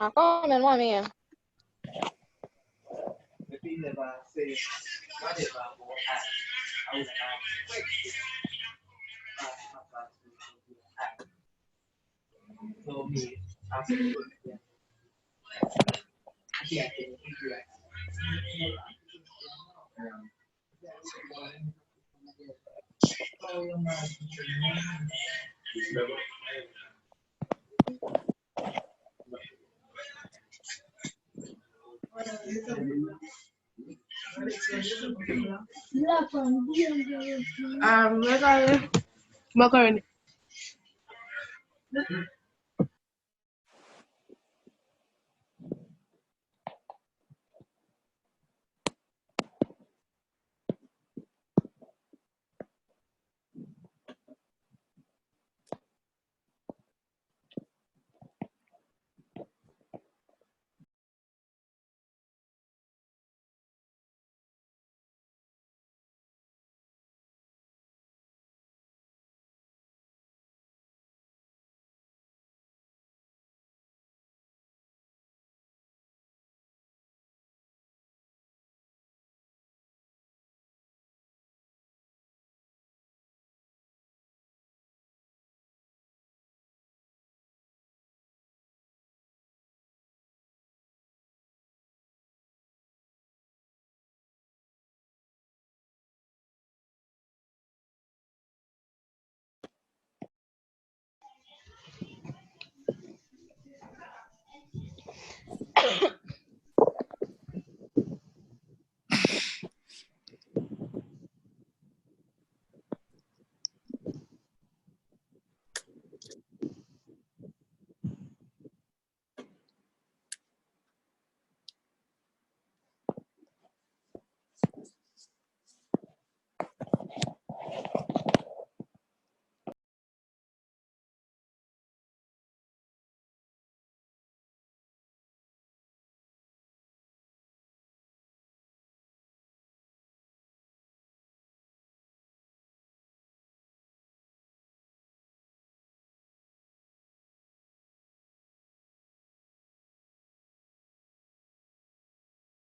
Ako, men mo niya. Macaroni.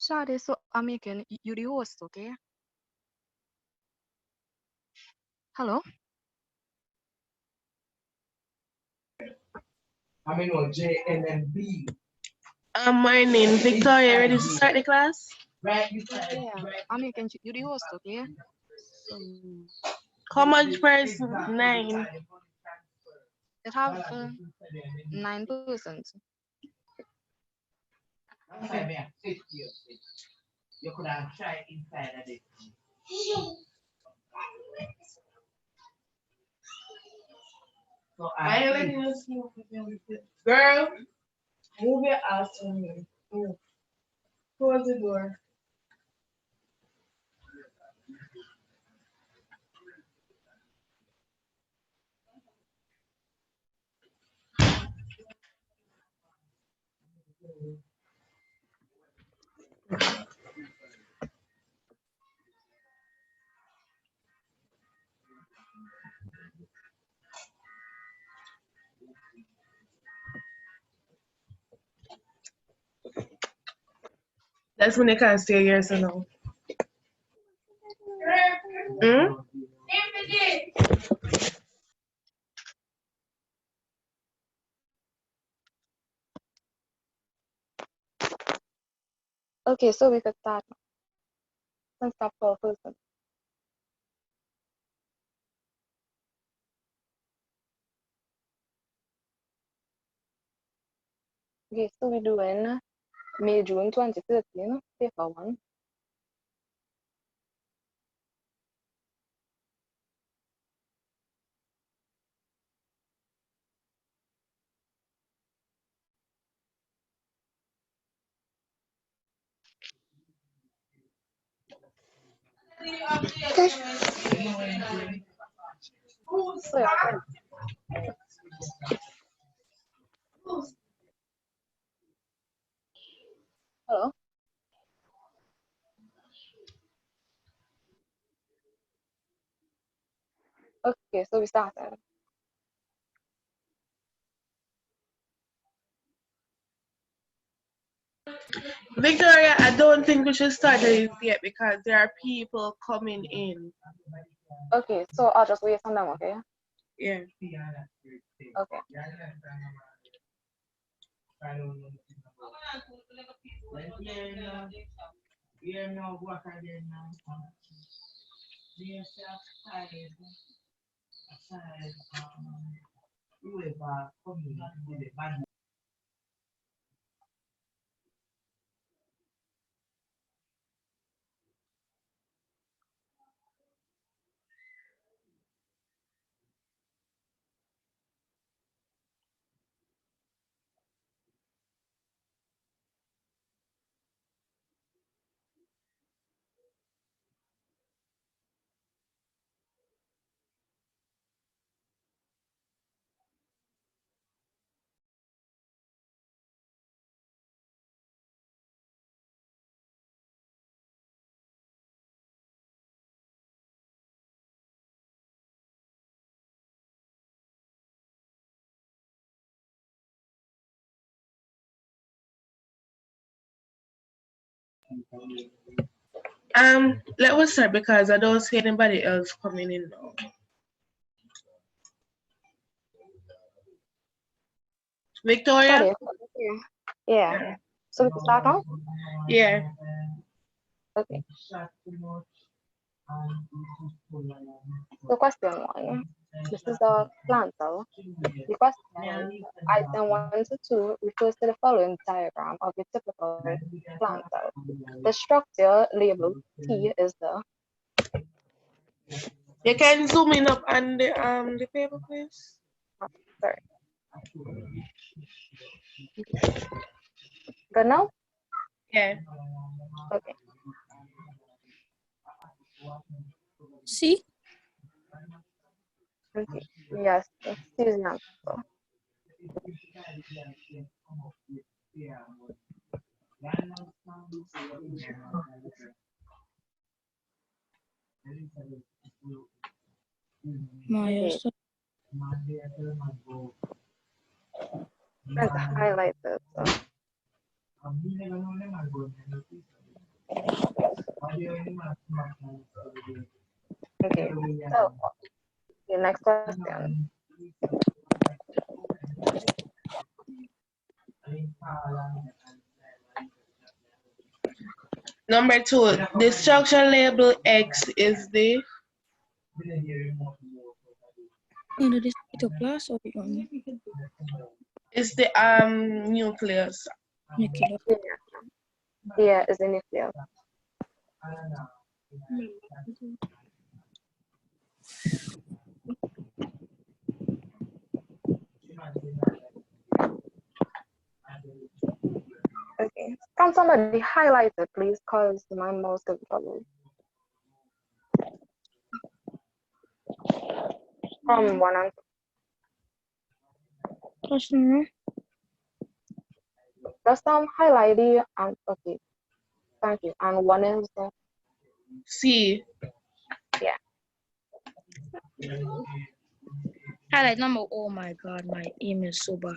Sorry, so American, you the host, okay? Hello? Morning, Victoria. Ready to start the class? Yeah, American, you the host, okay? So, How much person? 9. it have 9 persons. Girl, move your ass from here. Move. Close the door. That's when they can't stay here, so no. Hmm? Okay, so we could start now. Let's stop for a person. Okay, so we're doing May, June 2013, paper one. So yeah, hello. Okay, so we started. Victoria, I don't think we should start it yet because there are people coming in. Okay, so I'll just wait on them, okay? Yeah. Okay. Let us start because I don't see anybody else coming in now. Victoria? Sorry. Yeah. So we can start now? Yeah. Okay. So question one. This is the planter. The question is, item 1 to 2 refers to the following diagram of a typical planter. The structure labeled T is the. You can zoom in up on the paper, please. Sorry. Good now? Yeah. Okay. See? Okay. Yes, it's Susan answer. Maya, Okay. so Let's highlight this. Okay. So the next question. Number 2, the structure label X is the. into this cytoplasm or the Is the nucleus. nuclear. Yeah, is the nucleus. Okay. Can somebody highlight it, please? Because my mouse is trouble. From 1 and Question just highlight the okay. Thank you. And 1 is C. yeah. highlight number. Oh my god, my aim is so bad.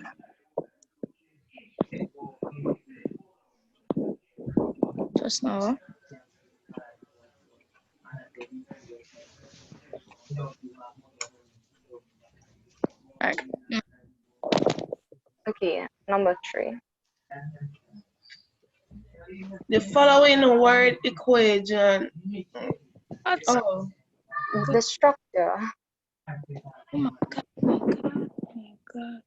Just now. Alright. Okay. Number 3. The following word equation. What? Oh, The structure. Oh my god, my god, my god.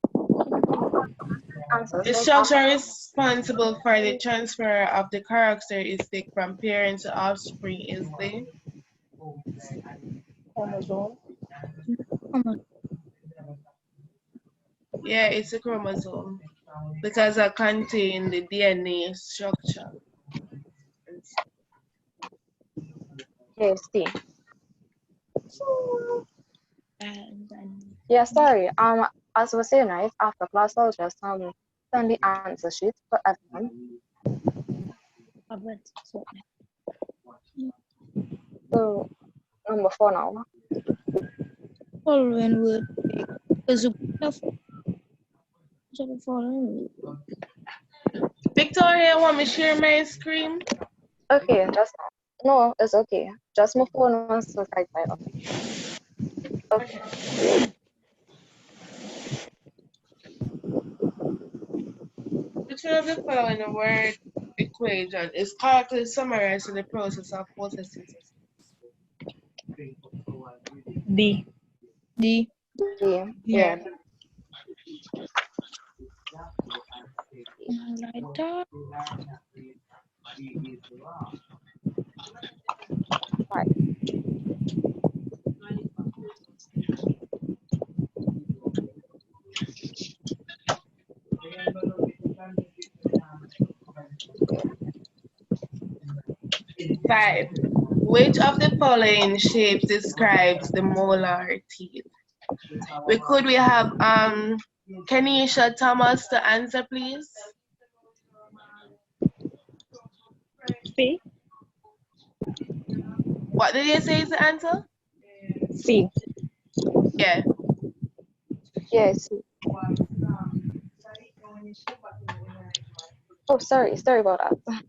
Answers the like structure responsible for the transfer of the characteristic from parent to offspring is the chromosome. Oh my it's a chromosome because it contains the DNA structure. Yes, C. god. Yeah, sorry. As we saying, right, after class, I'll just send the answer sheet for everyone. I bet so. So number 4 now. Following word is the following. Victoria, want me to share my screen? Okay, just no, it's okay. Just my phone wants to right side up. Okay. Which one of the following word equation is correctly summarized in the process of photosynthesis? D. D. Yeah. Yeah. Like that. Right. Five. Which of the following shapes describes the molar teeth? Could we have Kenisha Thomas to answer, please? C. What did you say is the answer? C. Yeah. Yes. Oh, sorry about that.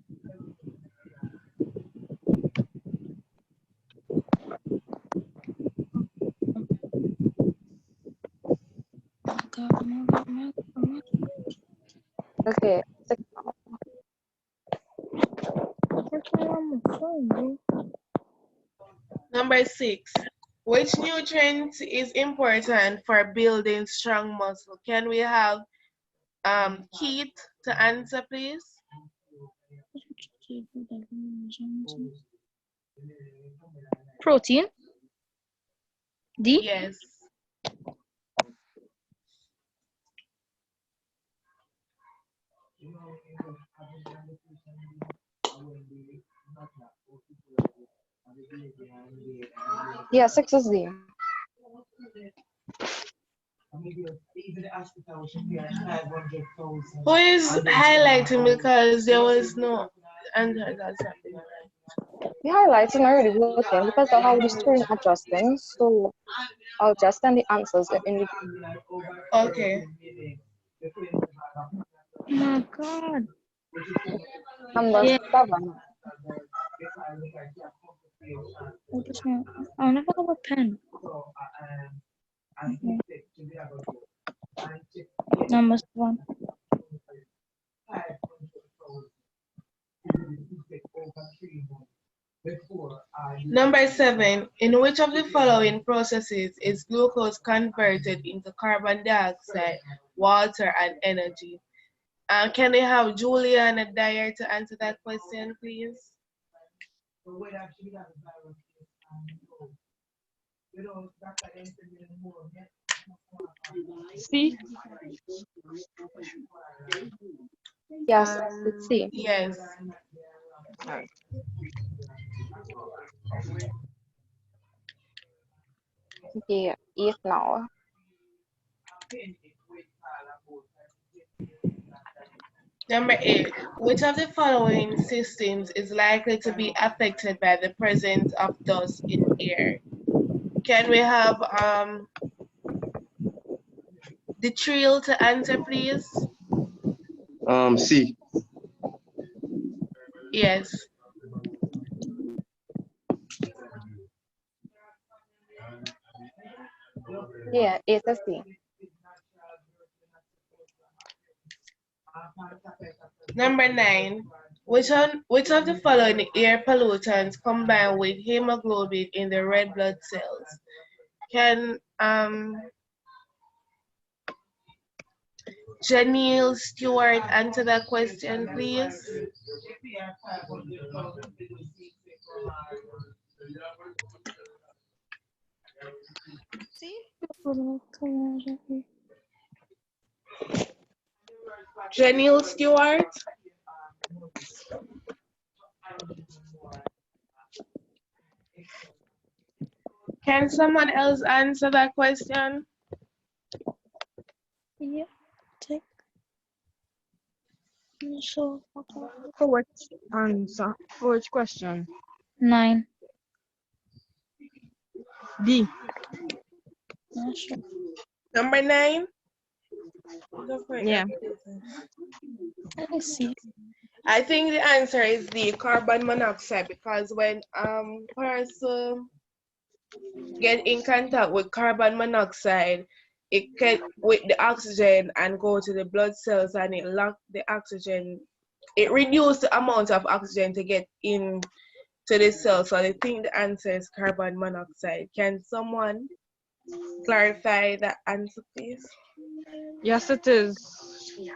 Okay. 6 now. Number 6. Which nutrient is important for building strong muscle? Can we have Keith to answer, please? Protein. D. Yes. Yeah, 6 is D. Who is highlighting because there was no answer that's happening? The highlighting already working because I have the screen adjusting, so I'll just send the answers in the Okay. Oh my god. number Yeah. 7. I just want. I never have a pen. Okay. Number 1. Number 7. In which of the following processes is glucose converted into carbon dioxide, water, and energy? Can we have Julia and Dyer to answer that question, please? C. Yes, it's C. Yes. Sorry. The 8 now. Number 8. Which of the following systems is likely to be affected by the presence of dust in air? Can we have the trill to answer, please? C. Yes. Yeah, 8 is C. Number 9. Which of the following air pollutants combine with hemoglobin in the red blood cells? Can Janelle Stewart answer that question, please? Janelle Stewart? Can someone else answer that question? Yeah, take. So, For which answer? For which question? 9. D. Yeah, sure. Number 9? Go for it, Yeah. please. Let me see. I think the answer is the carbon monoxide, because when person get in contact with carbon monoxide, it can with the oxygen and go to the blood cells, and it lock the oxygen. It reduces the amount of oxygen to get in to the cell. So I think the answer is carbon monoxide. Can someone clarify the answer, please? Yes, it is.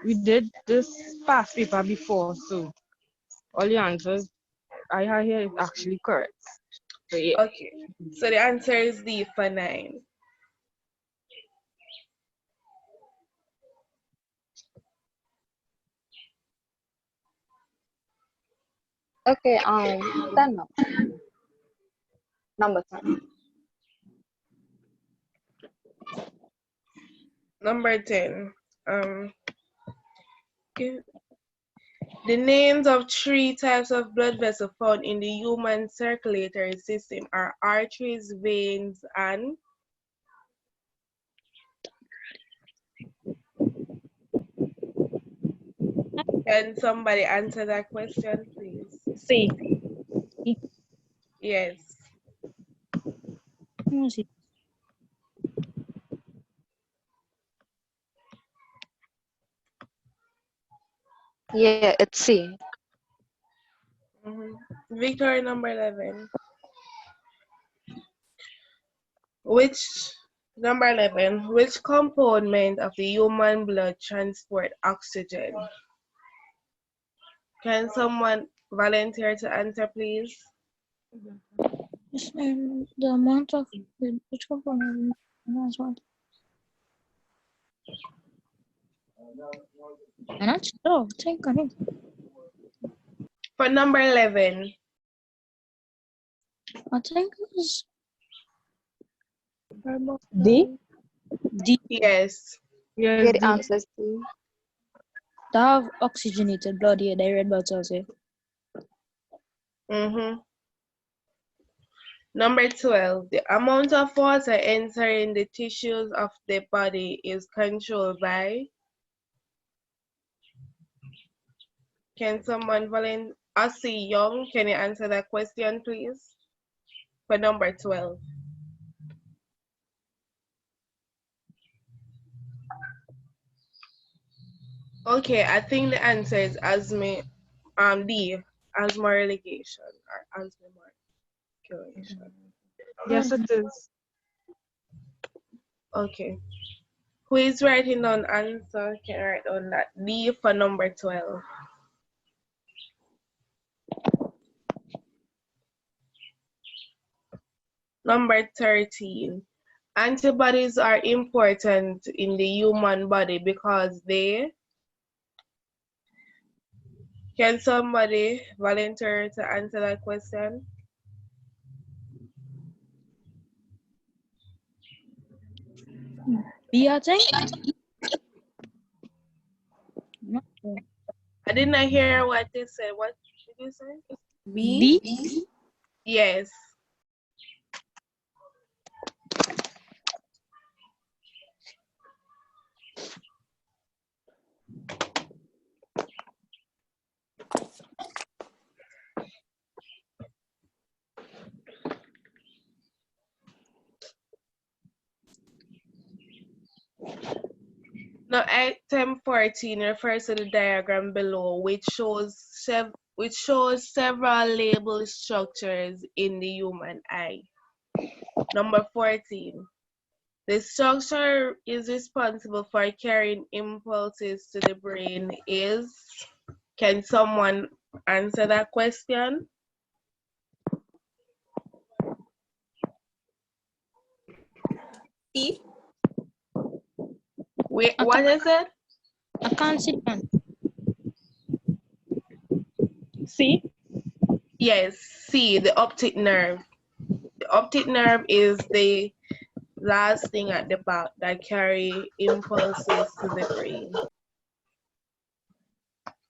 We did this past paper before, so all the answers I have here is actually correct. So yeah. Okay, so the answer is D for 9. Okay, 10 now. Number 10. Number 10. Okay. The names of 3 types of blood vessels found in the human circulatory system are arteries, veins, and can somebody answer that question, please? C. Yes. Let me see. Yeah, it's C. Victory number 11. Which component of the human blood transport oxygen? Can someone volunteer to answer, please? Yes, the amount of which component as well. I'm not sure. Think on it. For number 11. I think it's D? D. Yes. Yes, Yeah, the D. answer is D. They have oxygenated blood here, the red blood cells here. Number 12. The amount of water entering the tissues of the body is controlled by. Can someone volunteer? Ossie Young, can you answer that question, please? For number 12. Okay, I think the answer is D, asthma relegation or asthma circulation. Yes, it is. Okay. Who is writing down answer? Can write down that D for number 12. Number 13. Antibodies are important in the human body because they. Can somebody volunteer to answer that question? B, I think. Not sure. I did not hear what they said. What did you say? B. Yes. Now, item 14 refers to the diagram below, which shows which shows several label structures in the human eye. Number 14. The structure is responsible for carrying impulses to the brain is. Can someone answer that question? C. Wait, what is it? I can't sit down. C. Yes, C, the optic nerve. The optic nerve is the last thing at the back that carry impulses to the brain.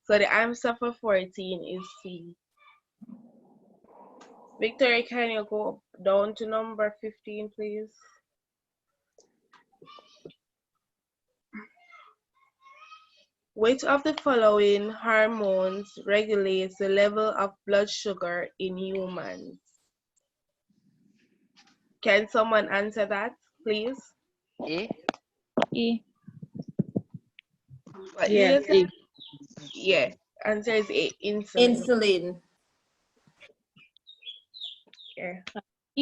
So the answer for 14 is C. Victoria, can you go down to number 15, please? Which of the following hormones regulates the level of blood sugar in humans? Can someone answer that, please? E. E. What Yeah. is it? Yeah, answer is A, insulin. Insulin. Yeah.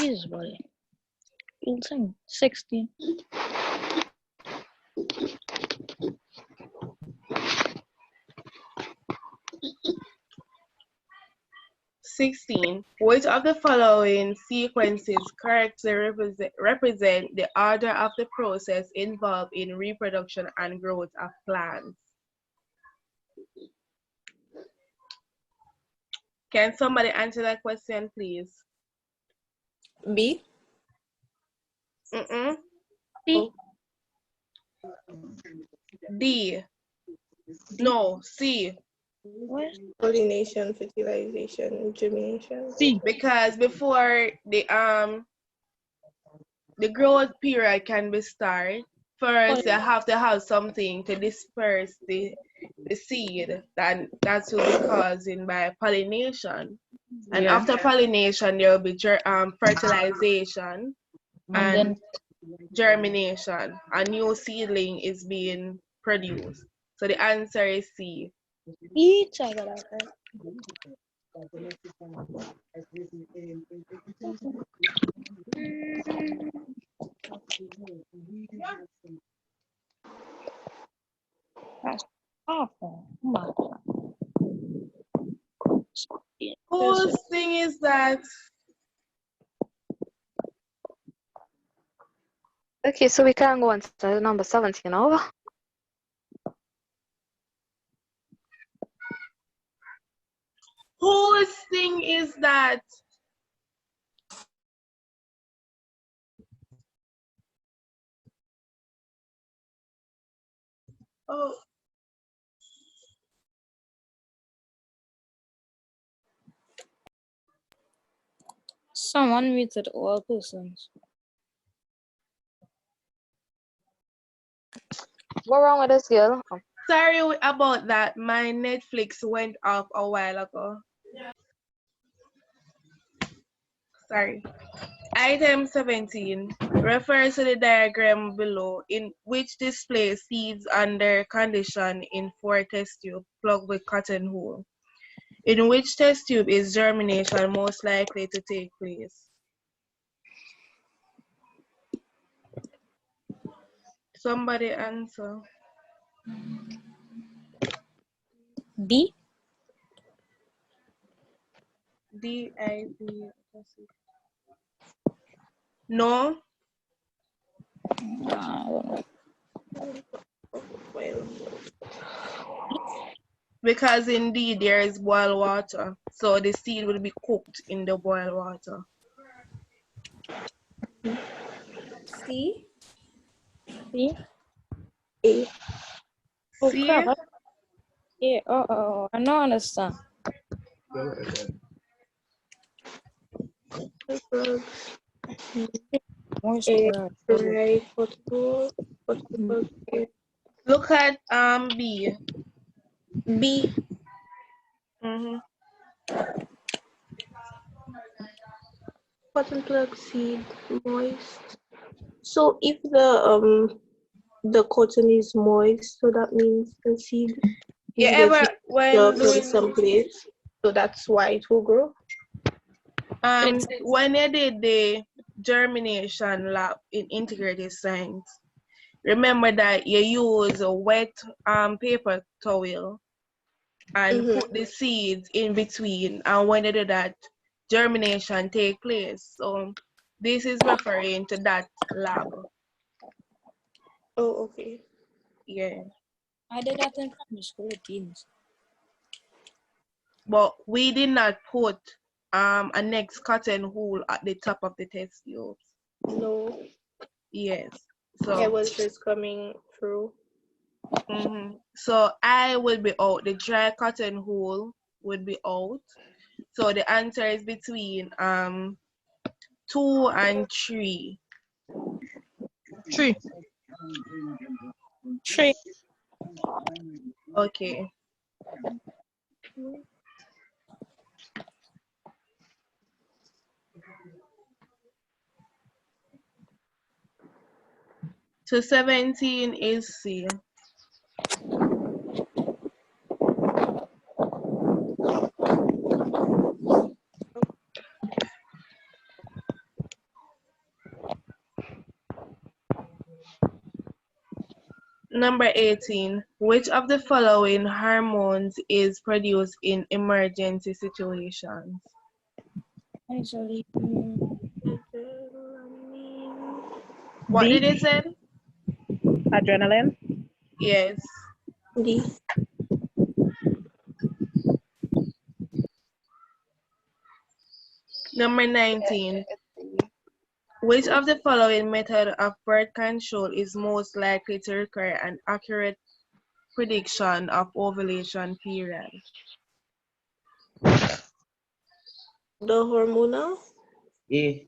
E is boy. You'll sing 16. 16. Which of the following sequences correctly represent the order of the process involved in reproduction and growth of plants? Can somebody answer that question, please? B. C. D. No, C. What? Pollination, fertilization, germination. C. Because before the growth period can be started, first you have to have something to disperse the seed, and that's will be causing by pollination. And Yeah. after pollination, there will be fertilization And and then germination. A new seedling is being produced. So the answer is C. each I got out right. That's awful. Oh my God. Whose thing is that? Okay, so we can go on to number 17 over. Whose thing is that? Oh. Someone muted all persons. What wrong with this girl? Oh, Sorry about that. My Netflix went off a while ago. Sorry. Item 17 refers to the diagram below, in which displays seeds under condition in 4 test tubes plugged with cotton wool. In which test tube is germination most likely to take place? Somebody answer. B. D-I-B. No? I don't know. Because indeed there is boiled water, so the seed will be cooked in the boiled water. C. C. A. Oh See? crap. Yeah. I don't understand. Moist blood. Right. Football. Look at B. B. Cotton plug seed moist. So if the cotton is moist, so that means the seed You is ever when from doing some place. So that's why it will grow. When you did the germination lab in integrated science, remember that you use a wet paper towel and put the seeds in between, and when you do that, germination take place. So this is referring to that lab. Oh, okay. Yeah. I did that in primary school teens. But we did not put a next cotton hole at the top of the test tubes. No, Yes. it So was just coming through. so I will be out. The dry cotton hole would be out. So the answer is between 2 and 3. 3. 3. Okay. So 17 is C. Number 18. Which of the following hormones is produced in emergency situations? Actually, What D. did it say? Adrenaline. Yes. D. Number 19. Which of the following method of birth control is most likely to require an accurate prediction of ovulation period? The hormonal. A.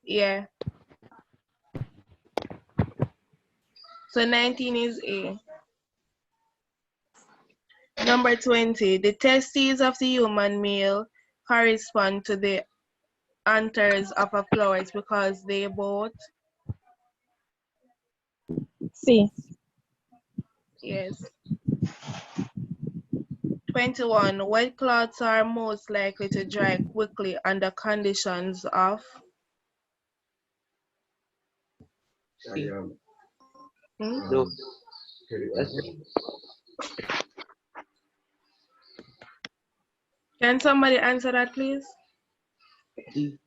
Yeah. So 19 is A. Number 20. The testes of the human male correspond to the anthers of a flower because they both. C. Yes. 21. Wet cloths are most likely to dry quickly under conditions of. No. Can somebody answer that, please? D.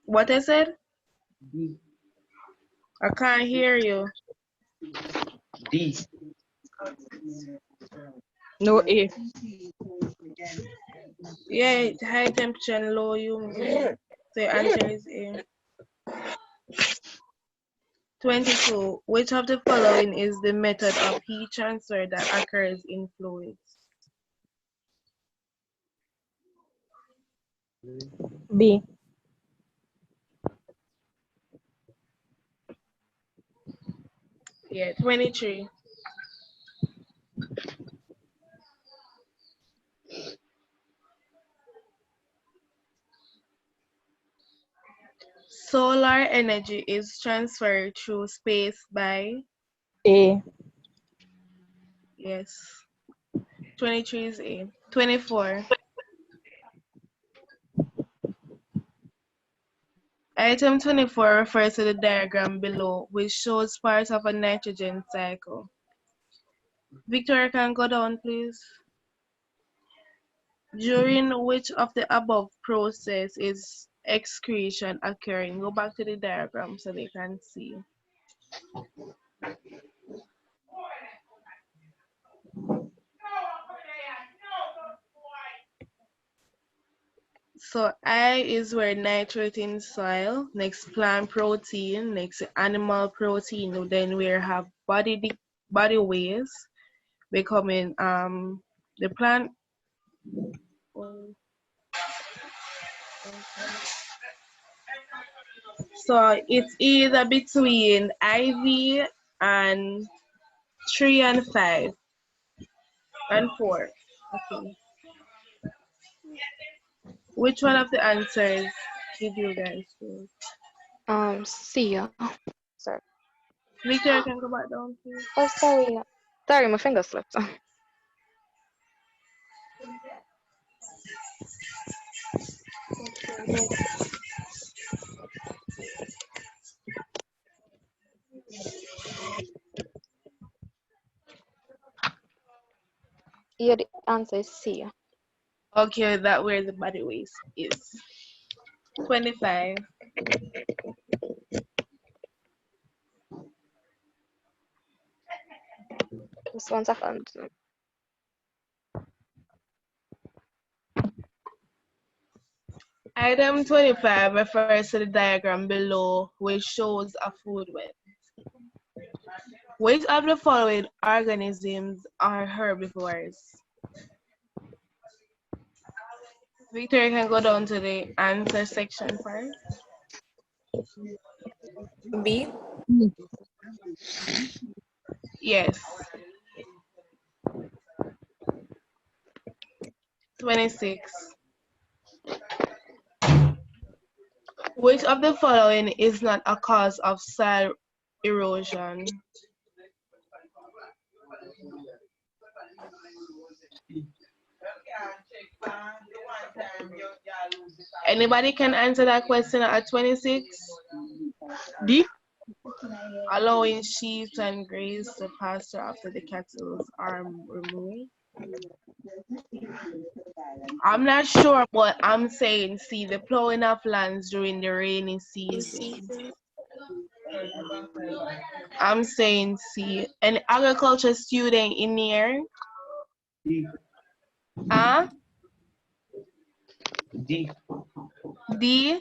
What I said? D. I can't hear you. D. No, A. Yeah, high temperature and low humidity. So your answer is A. 22. Which of the following is the method of heat transfer that occurs in fluids? B. Yeah, 23. Solar energy is transferred through space by. A. Yes. 23 is A. 24. Item 24 refers to the diagram below, which shows parts of a nitrogen cycle. Victoria, can go down, please. During which of the above process is excretion occurring? Go back to the diagram so they can see. So I is where nitrate in soil, next plant protein, next animal protein, then we have body waste becoming the plant. So it's either between IV and 3 and 5 and 4. Okay. Which one of the answers did you guys choose? C. Sorry. Victoria can go back down, please. Oh, sorry. Sorry, my finger slipped. Yeah, the answer is C. Okay, that where the body waste is. 25. Just 1 second. Item 25 refers to the diagram below, which shows a food web. Which of the following organisms are herbivores? Victoria can go down to the answer section first. B. Yes. 26. Which of the following is not a cause of soil erosion? Anybody can answer that question at 26? D. Allowing sheep and graze to pasture after the cattle are removed. I'm not sure, but I'm saying C, the plowing of lands during the rainy season. I'm saying C. An agriculture student in here? D. Huh? D. D?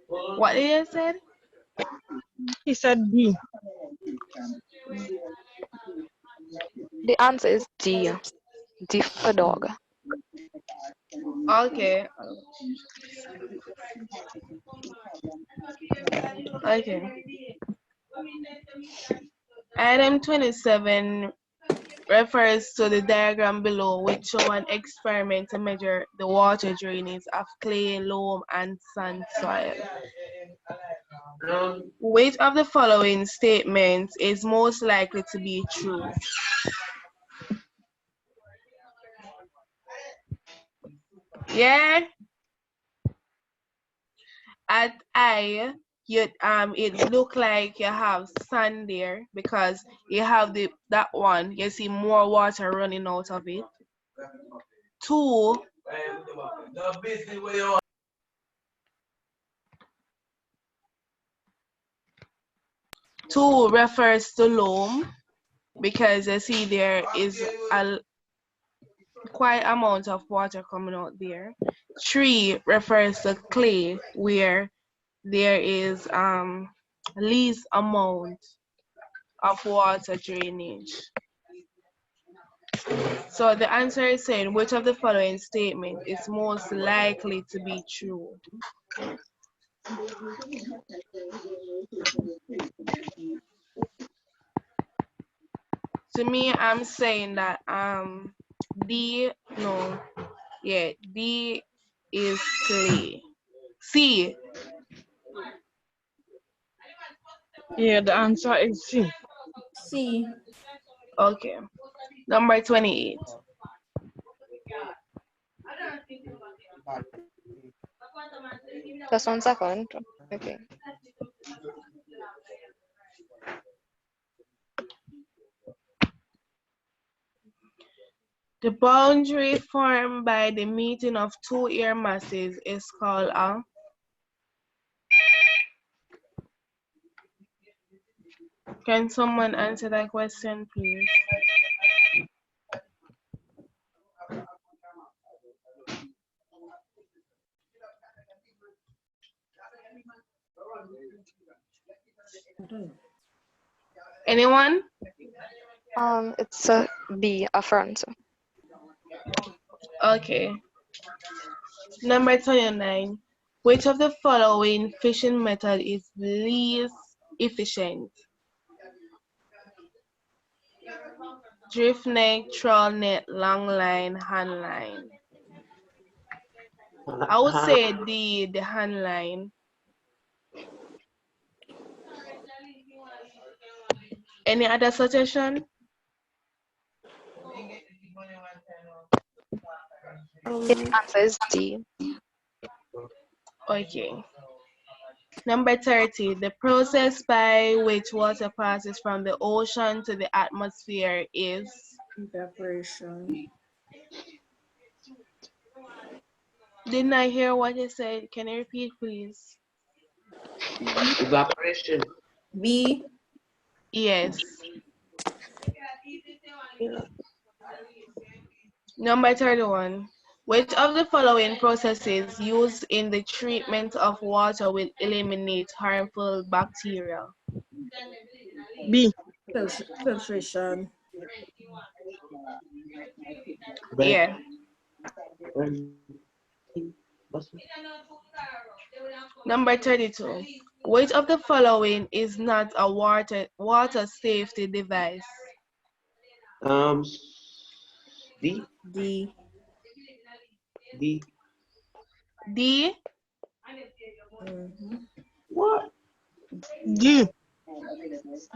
What did you say? He said D. The answer is D. D for dog. Okay. Okay. Item 27 refers to the diagram below, which show an experiment to measure the water drainage of clay, loam, and sand soil. Which of the following statements is most likely to be true? Yeah. At I, it look like you have sand there because you have that one. You see more water running out of it. 2. Two refers to loam because you see there is a quite amount of water coming out there. 3 refers to clay where there is least amount of water drainage. So the answer is saying which of the following statement is most likely to be true? To me, I'm saying that D is clay. C. Yeah, the answer is C. C. Okay. Number 28. Just 1 second. Okay. The boundary formed by the meeting of two air masses is called a Can someone answer that question, please? Anyone? It's a B, a front. Okay. Number 29. Which of the following fishing method is least efficient? Drift net, trawl net, long line, hand line. I would say the hand line Any other suggestion? The answer is D. Okay. Number 30, the process by which water passes from the ocean to the atmosphere is? Evaporation. Didn't I hear what you said? Can you repeat, please? Evaporation. B. Yes. Number 31, which of the following processes used in the treatment of water will eliminate harmful bacteria? B. Filtration. Yeah. Number 32, which of the following is not a water safety device? D. D. D. D. Mhm. What? D.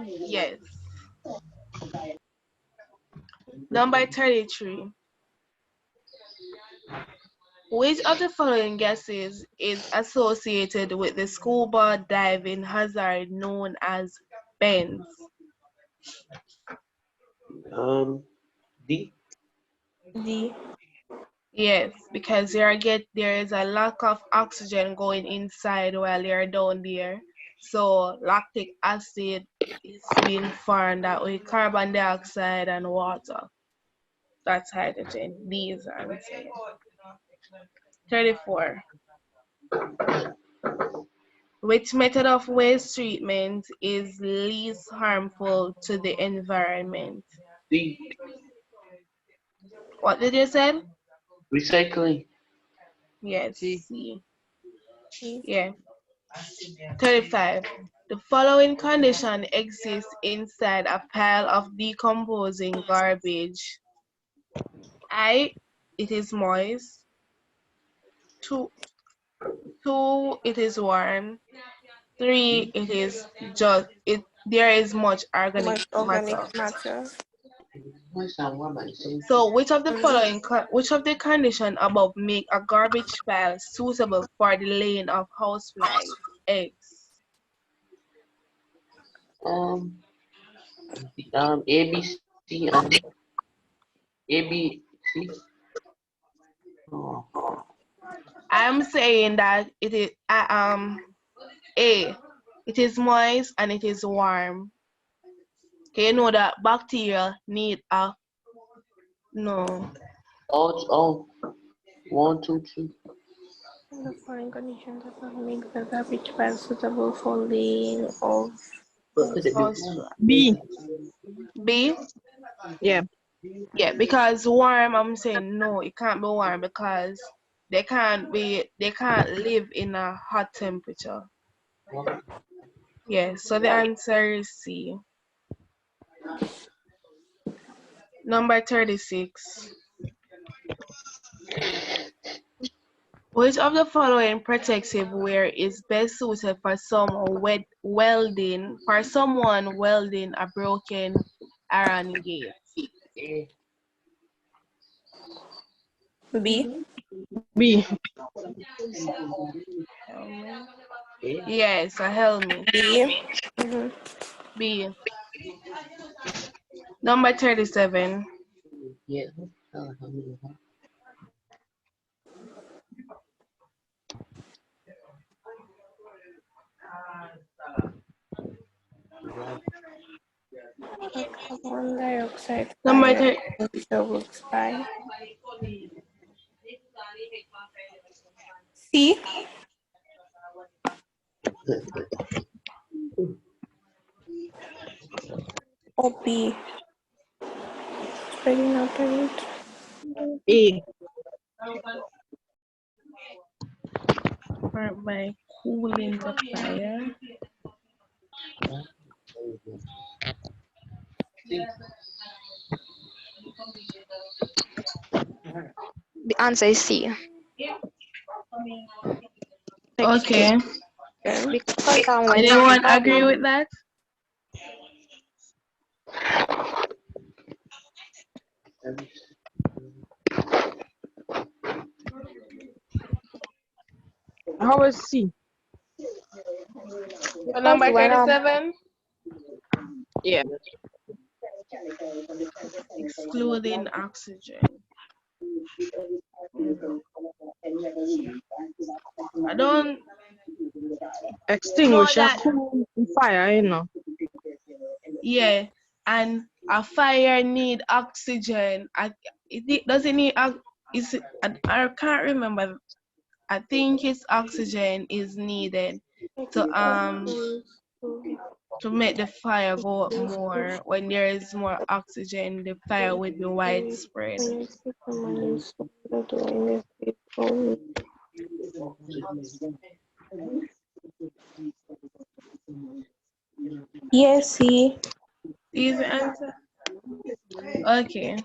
Yes. Number 33, which of the following gases is associated with the scuba diving hazard known as bends? D. D. Yes, because there is a lack of oxygen going inside while you're down there. So lactic acid is being formed that with carbon dioxide and water. That's hydrogen. These are the same. 34. Which method of waste treatment is least harmful to the environment? D. What did you say? Recycling. Yes. C. C. C. Yeah. 35. The following condition exists inside a pile of decomposing garbage. I, it is moist. 2, it is warm. 3, it is just there is much organic Much matter. organic matter. So which of the following which of the condition above make a garbage pile suitable for the laying of housefly eggs? A, B, C, and D. A, B, C. Oh. I'm saying that it is A. It is moist and it is warm. Okay, you know that bacteria need a no. Oh. 1, 2, 3. The following conditions does not make the garbage pile suitable for laying of B. B. Yeah. Yeah, because warm, I'm saying no, it can't be warm because they can't live in a hot temperature. Yeah, so the answer is C. Number 36. Which of the following protective wear is best suited for someone welding a broken iron gate? A. B. B. A. Yes, a helmet. B. Mhm. B. Number 37. Yeah. Carbon dioxide Number fire works by C. Or B. Spreading out the heat. A. by cooling the fire. The answer is C. Okay. Because Anyone agree with that? How is C? Number when 37, Yeah. excluding oxygen. I don't know Extinguisher, that. cool fire, you know. Yeah, and a fire need oxygen. Does it need? Is it? I can't remember. I think it's oxygen is needed to make the fire go up more. When there is more oxygen, the fire will be widespread. Yes, see. Is the answer? Okay.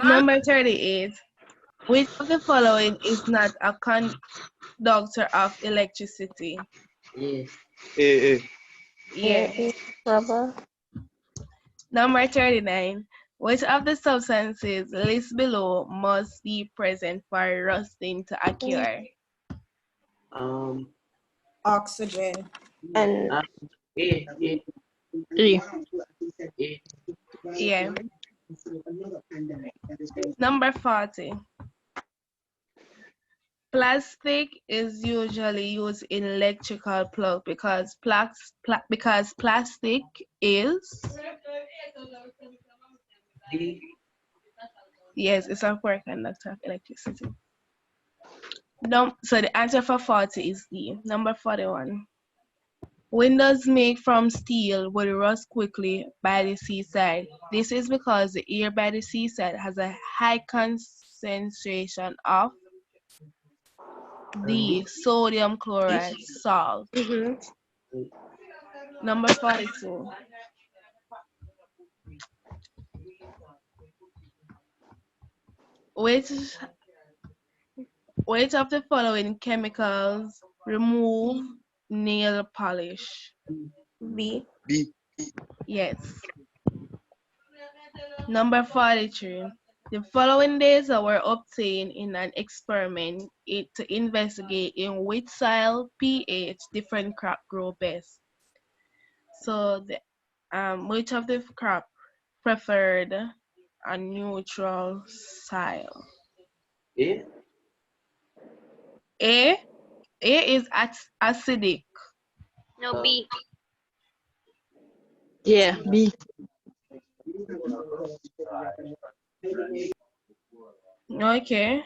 Number 38. Which of the following is not a conductor of electricity? Yeah. Yeah. Rubber. Number 39. Which of the substances listed below must be present for rusting to occur? Oxygen. And A. E. Yeah. Number 40. Plastic is usually used in electrical plug because plastic is D. yes, it's a poor conductor of electricity. So the answer for 40 is D. Number 41. Windows made from steel will rust quickly by the seaside. This is because the air by the seaside has a high concentration of the sodium chloride salt. Number 42. Which of the following chemicals remove nail polish? B. Yes. Number 43. The following data were obtained in an experiment to investigate in which soil pH different crop grow best. So, which of the crop preferred a neutral soil? A. A is acidic. No, B. Yeah, B. Okay.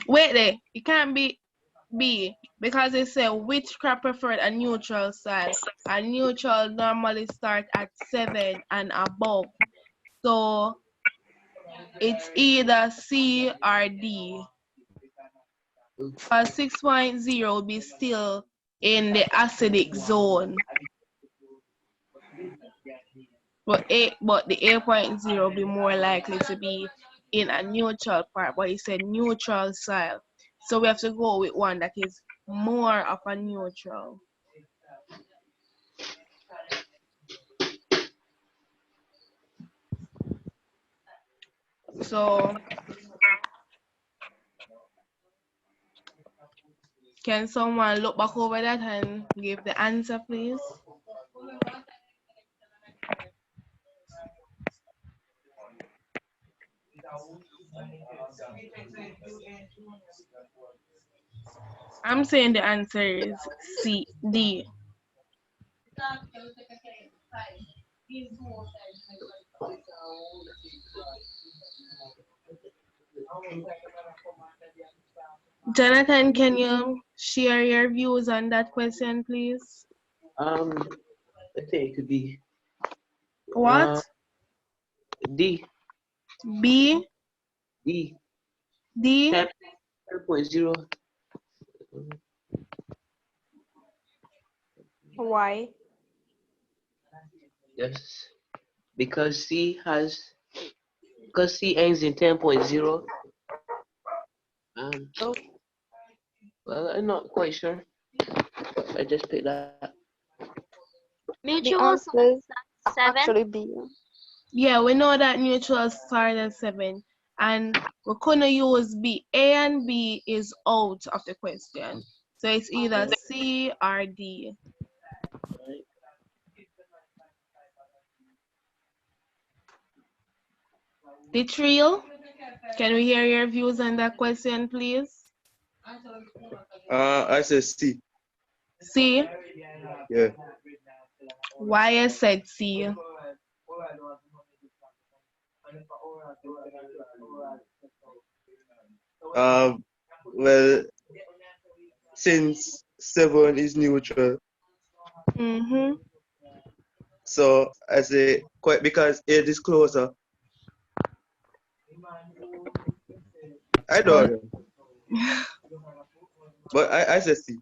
Wait there. It can't be B because it said which crop preferred a neutral soil. A neutral normally start at 7 and above. So it's either C or D. But 6.0 will be still in the acidic zone. But the 8.0 will be more likely to be in a neutral part, but it said neutral soil. So we have to go with one that is more of a neutral. So can someone look back over that and give the answer, please? I'm saying the answer is C, D. Jonathan, can you share your views on that question, please? I think it could be What? D. B? D. D? 10.0. Why? Yes. Because C ends in 10.0. Well, I'm not quite sure. I just picked that. The Mutual answer science is at 7. actually B. Yeah, we know that neutral start at 7, and we couldn't use B. A and B is out of the question, so it's either C or D. The trio, can we hear your views on that question, please? I said C. C. Yeah. Why I said C? Well, since 7 is neutral, so I say quite because 8 is closer. I don't know. But I say C.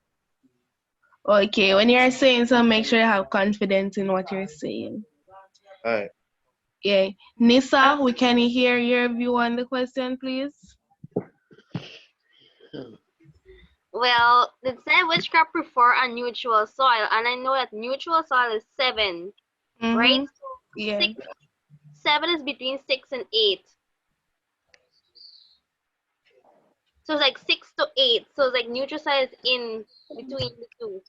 Okay, when you're saying so, make sure you have confidence in what you're saying. All right. Yeah. Nisa, we can hear your view on the question, please? Well, it said which crop prefer a neutral soil, and I know that neutral soil is 7, right? So Yeah. 7 is between 6 and 8. So it's like 6 to 8. So it's like neutral soil is in between the two.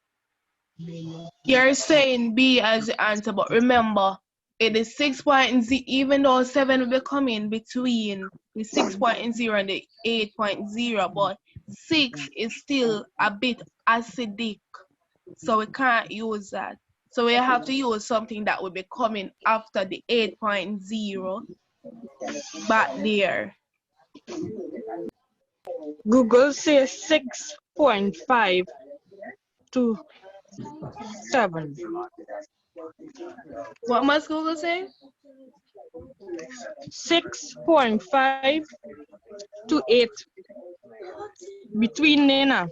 You're saying B as the answer, but remember, it is 6.0, even though 7 will be coming between the 6.0 and the 8.0, but 6 is still a bit acidic, so we can't use that. So we have to use something that will be coming after the 8.0 back there. Google says 6.5 to 7. What must Google say? 6.5 to 8. Between Nina.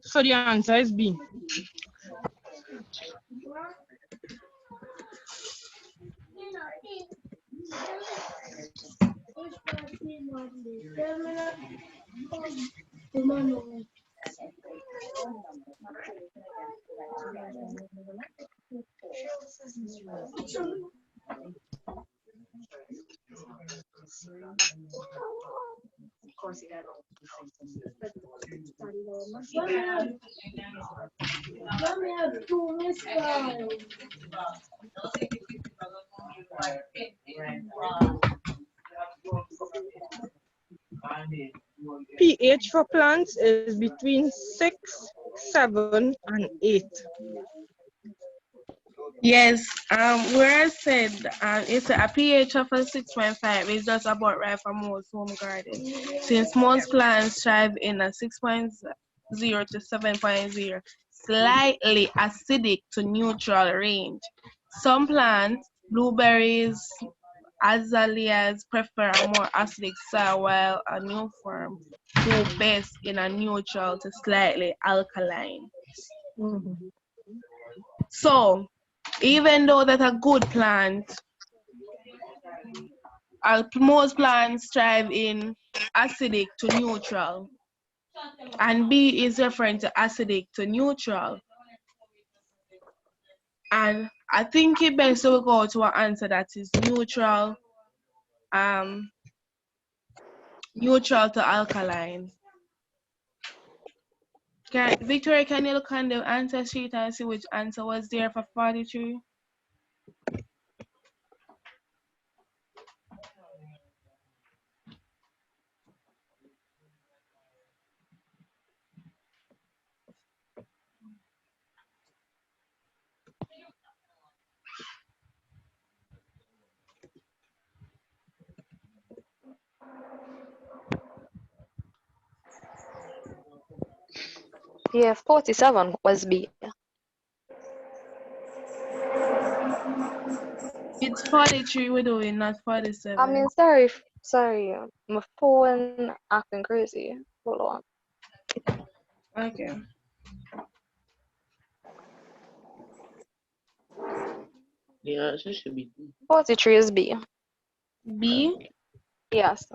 So the answer is B. pH for plants is between 6, 7, and 8. Yes, where I said it's a pH of a 6.5 is just about right for most home gardens, since most plants thrive in a 6.0 to 7.0, slightly acidic to neutral range. Some plants, blueberries, azaleas, prefer a more acidic soil, while a new form do best in a neutral to slightly alkaline. So, even though that a good plant, most plants thrive in acidic to neutral, and B is referring to acidic to neutral. And I think it best to go to an answer that is neutral, neutral to alkaline. Victoria, can you look on the answer sheet and see which answer was there for 43? Yeah, 47 was B. It's 43 we're doing, not 47. I mean, sorry, my phone acting crazy. Hold on. Okay. The answer should be D. 43 is B. B? Yes.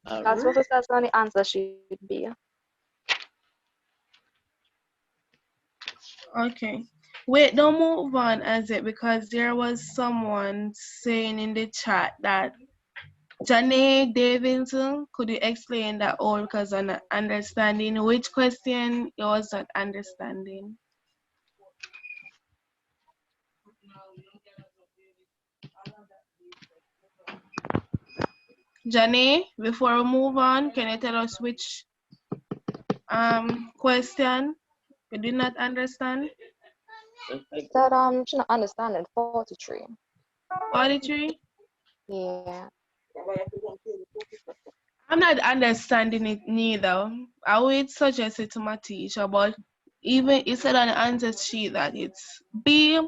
That's what it says on the answer sheet B. Okay. Wait, don't move on as it because there was someone saying in the chat that Janae Davidson, could you explain that all because I'm not understanding which question you was not understanding? Janae, before we move on, can you tell us which question you did not understand? That she not understanding 43. 43? Yeah. I'm not understanding it neither. I would suggest it to my teacher, but even it said on the answer sheet that it's B,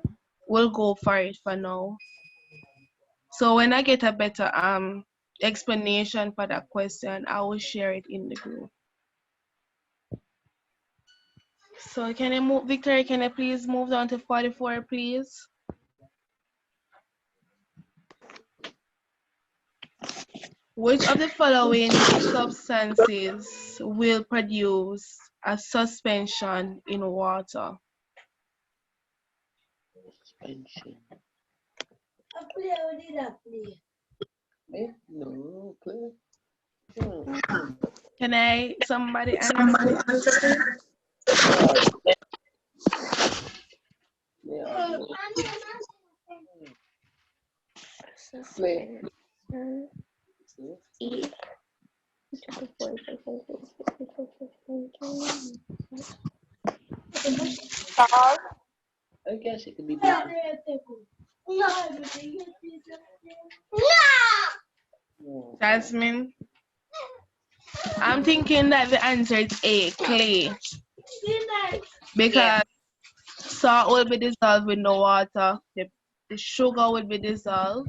we'll go for it for now. So when I get a better explanation for that question, I will share it in the group. So can you move, Victoria, can you please move down to 44, please? Which of the following substances will produce a suspension in water? Suspension. No, clear. Can somebody answer? Yeah. Suspension. E. I guess it could be different. Jasmine? I'm thinking that the answer is A, clay. Because salt will be dissolved with no water, the sugar will be dissolved,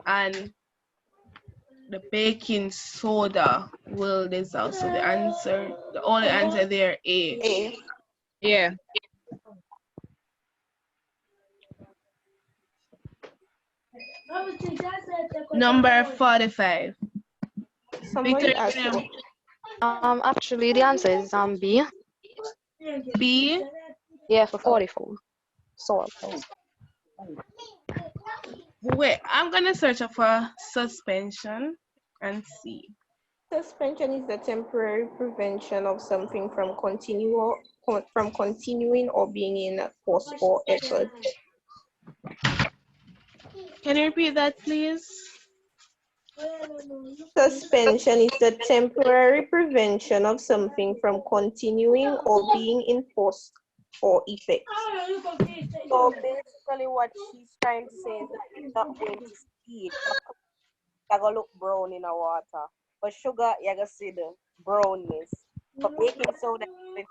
and the baking soda will dissolve. So the only answer there, A. A. Yeah. Number 45. Somebody Victoria, asked you. Actually the answer is B. B? Yeah, for 44. Salt. Wait, I'm gonna search for suspension and see. Suspension is the temporary prevention of something from continuing or being in force or effort. Can you repeat that, please? Suspension is the temporary prevention of something from continuing or being in force or effect. So basically what she's trying to say is that you're not going to see it. You're going to look brown in the water. But sugar, you're going to see the brownness. But baking soda, it's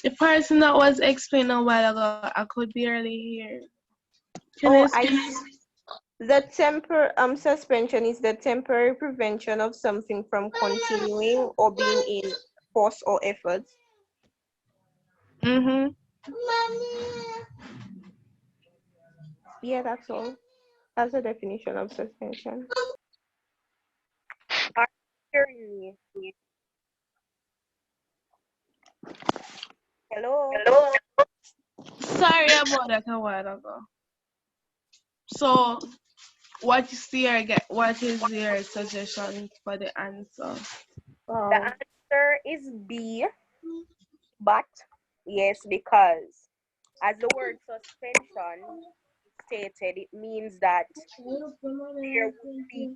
The person that was explaining a while ago, I could barely hear. Can you explain? The suspension is the temporary prevention of something from continuing or being in force or effort. Mm-hmm. Yeah, that's all. That's the definition of suspension. Hello. Sorry about that a while ago. So, what is your suggestion for the answer? The answer is B, but yes, because as the word suspension stated, it means that there will be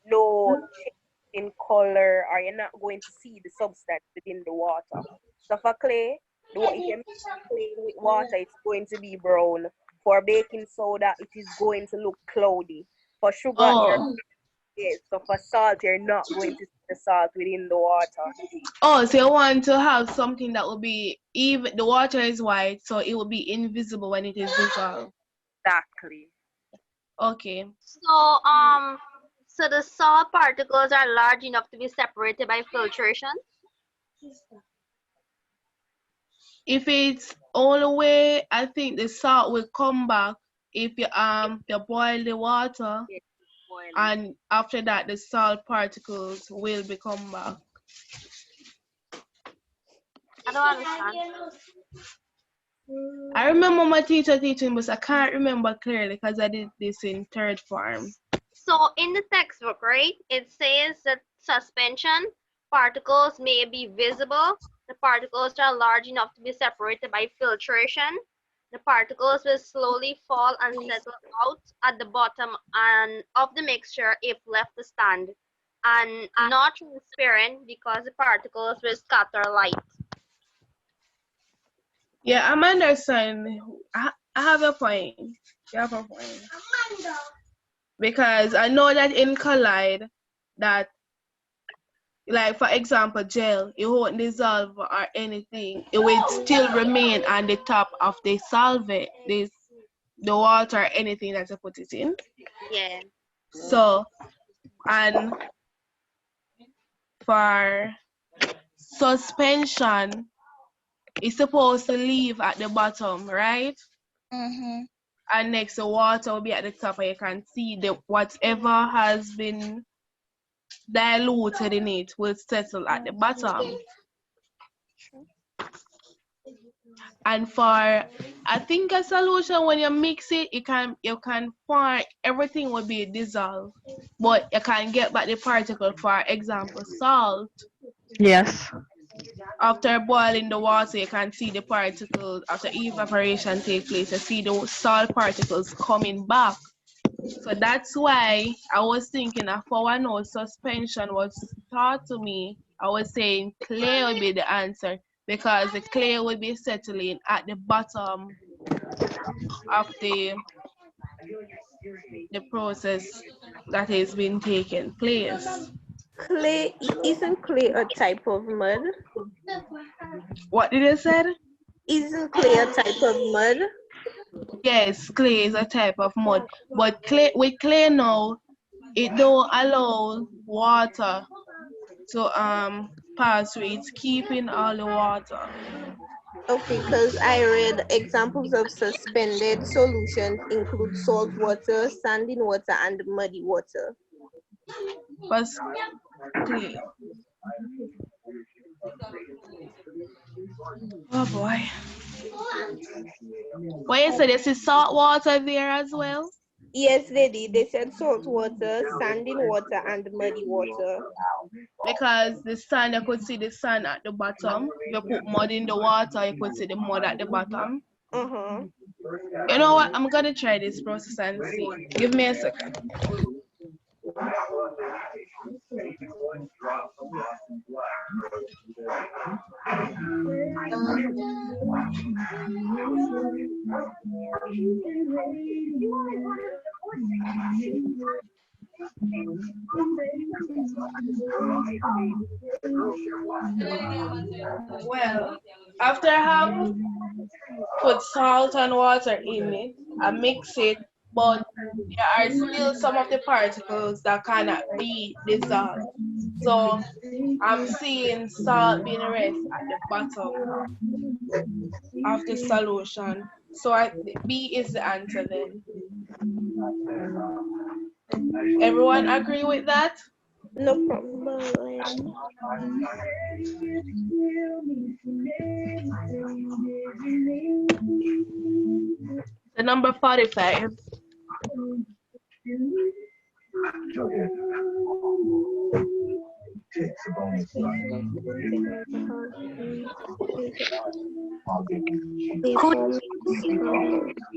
no change in color, or you're not going to see the substance within the water. So for clay, if you mix clay with water, it's going to be brown. For baking soda, it is going to look cloudy. For sugar, so for salt, you're not going to see the salt within the water. Oh, so you want to have something that will be even the water is white, so it will be invisible when it is dissolved. Exactly. Okay. So So the salt particles are large enough to be separated by filtration? If it's all the way, I think the salt will come back if you boil the water, and after that the salt particles will become back. I don't understand. I remember my teacher teaching, but I can't remember clearly because I did this in third form. So in the textbook, right, it says that suspension particles may be visible. The particles are large enough to be separated by filtration. The particles will slowly fall and settle out at the bottom of the mixture if left to stand, and not transparent because the particles will scatter light. Yeah, I'm understanding. I have a point. You have a point. Because I know that in Collide, that, like for example, gel, it won't dissolve or anything. It will still remain on the top of the solvent, the water, or anything that you put it in. Yeah. So, and for suspension, it's supposed to leave at the bottom, right? Mm-hmm. And next, the water will be at the top, and you can see the whatever has been diluted in it will settle at the bottom. And for, I think, a solution, when you mix it, you can find everything will be dissolved, but you can get back the particle. For example, salt. Yes. After boiling the water, you can see the particles. After evaporation take place, you see the salt particles coming back. So that's why I was thinking of our no suspension was taught to me. I was saying clay would be the answer, because the clay will be settling at the bottom of the process that is being taken place. Clay, isn't clay a type of mud? What did you say? Isn't clay a type of mud? Yes, clay is a type of mud, but with clay now, it don't allow water to pass through. It's keeping all the water. Okay, because I read examples of suspended solutions include salt water, standing water, and muddy water. But clay. Oh boy. What you said, this is salt water there as well? Yes, they did. They said salt water, standing water, and muddy water. Because the sand, you could see the sand at the bottom. You put mud in the water, you could see the mud at the bottom. You know what? I'm gonna try this process and see. Give me a second. Well, after I have put salt and water in it, I mix it, but there are still some of the particles that cannot be dissolved. So I'm seeing salt being rest at the bottom of the solution. So B is the answer then. Everyone agree with that? No problem. The number 45. Could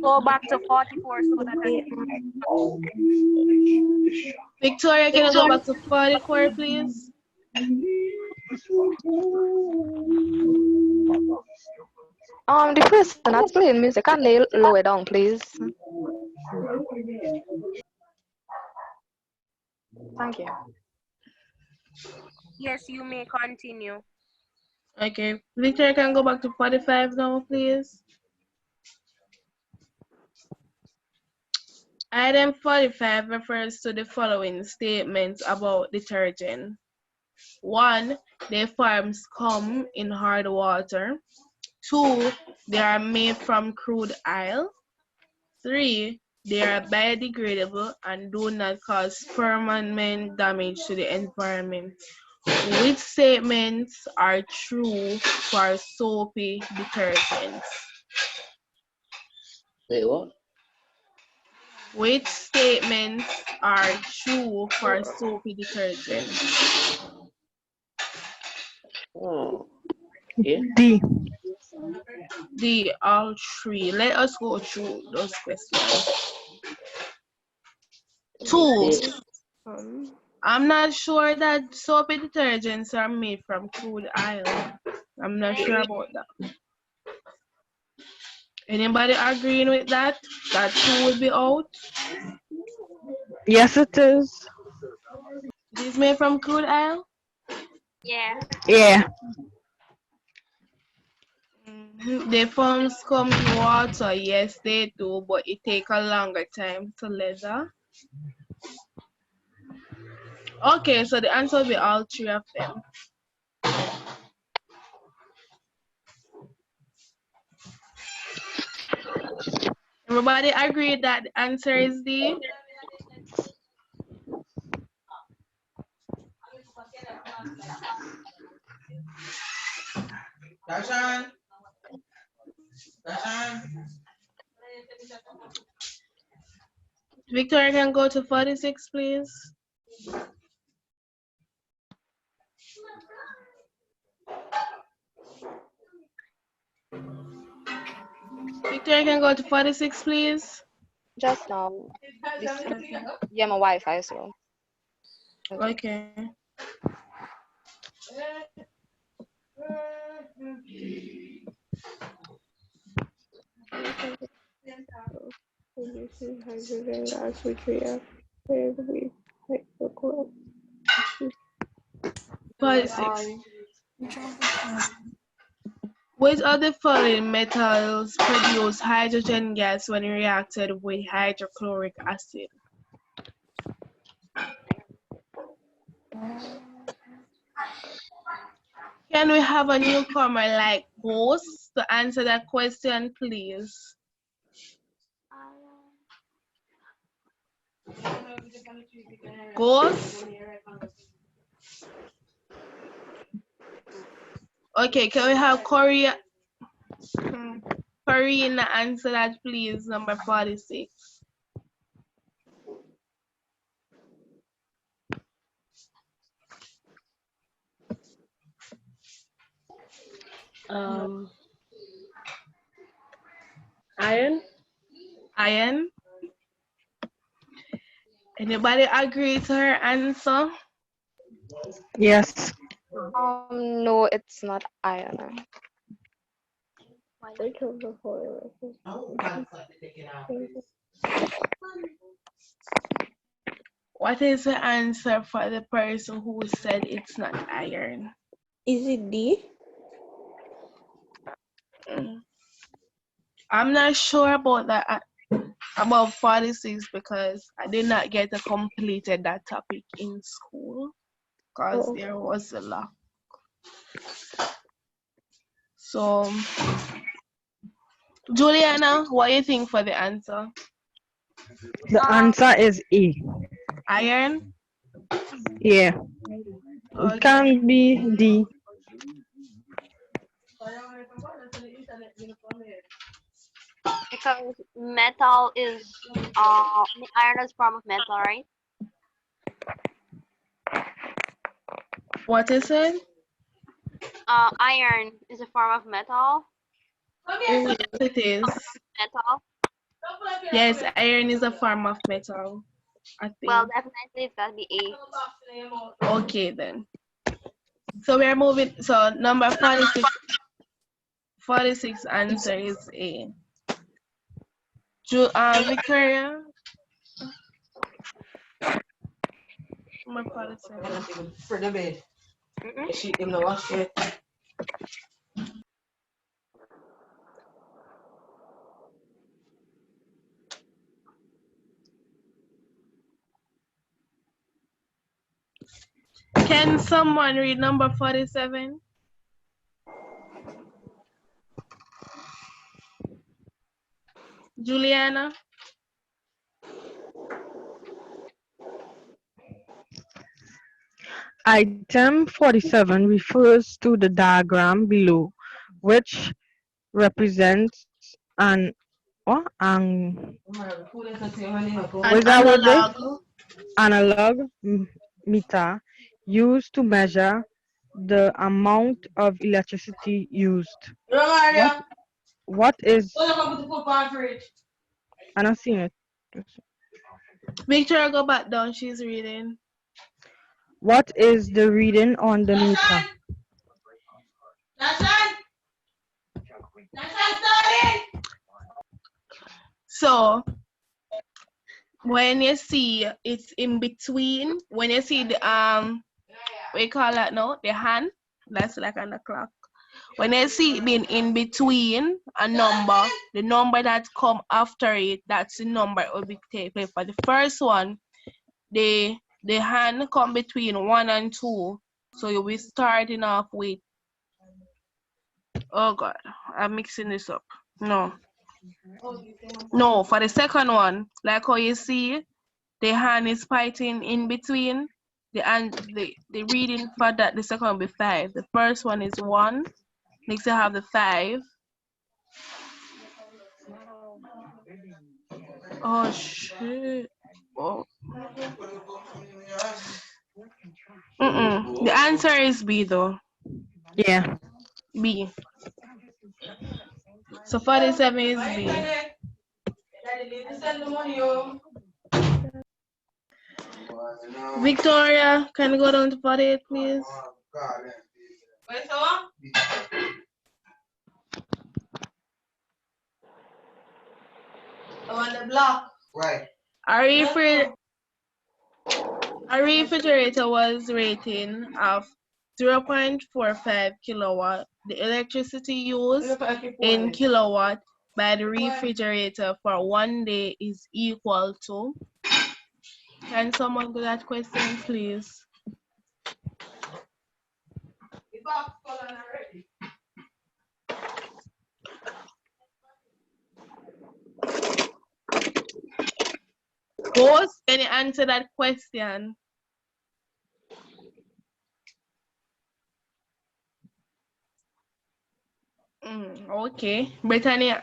go back to 44 so that I Victoria, can you go back to 44, please? The person that's playing music, can they lower it down, please? Thank you. Yes, you may continue. Okay, Victoria, can go back to 45 now, please? Item 45 refers to the following statements about detergent. 1. They form scum in hard water. 2. They are made from crude oil. 3. They are biodegradable and do not cause permanent damage to the environment. Which statements are true for soapy detergents? Wait, what? Which statements are true for soapy detergents? Oh. Yeah. D. The all three. Let us go through those questions. 2. I'm not sure that soapy detergents are made from crude oil. I'm not sure about that. Anybody agreeing with that? That 2 will be out? Yes, it is. It is made from crude oil? Yeah. Yeah. They form scum in water. Yes, they do, but it takes a longer time to leather. Okay, so the answer will be all 3 of them. Everybody agree that the answer is D? Dashan. Dashan. Victoria can go to 46, please. Victoria can go to 46, please. Just now. Yeah, my Wi-Fi, so. Okay. Hydrogen gas which react with hydrochloric. 46. Which of the following metals produce hydrogen gas when reacted with hydrochloric acid? Can we have a newcomer like Ghost to answer that question, please? Ghost? Okay, can we have Corina answer that, please, number 46? Iron? Iron? Anybody agree to her answer? Yes. No, it's not iron. What is the answer for the person who said it's not iron? Is it D? I'm not sure about that, about 46, because I did not get to completed that topic in school because there was a lot. So, Juliana, what do you think for the answer? The answer is E. Iron? Yeah. Okay. It can be D. Because metal is iron is form of metal, right? What is it? Iron is a form of metal. Yes, it is. Metal. Yes, iron is a form of metal, I think. Well, definitely it's gotta be A. Okay, then. So we are moving. So number 46. 46 answer is A. Victoria. Number 47. For the bed. She him no wash it. Can someone read number 47? Juliana? Item 47 refers to the diagram below, which represents an what? What An is that word there? analog. Meter used to measure the amount of electricity used. What what is I don't see it. Victoria, go back down. She's reading. What is the reading on the meter? So when you see it's in between, when you see the we call that now the hand, that's like on the clock. When you see it being in between a number, the number that come after it, that's the number it will be taken. For the first one, the hand come between 1 and 2. So you'll be starting off with, oh God, I'm mixing this up. No, for the second one, like how you see, the hand is fighting in between. The reading for that, the second one will be 5. The first one is 1. Next you have the 5. Oh shit. Oh. The answer is B though. Yeah. B. So 47 is B. Victoria, can you go down to 48, please? On the block. Right. A refrigerator was rating of 0.45 kilowatt. The electricity used in kilowatt by the refrigerator for 1 day is equal to. Can someone do that question, please? Ghost, can you answer that question? Okay. Brittany.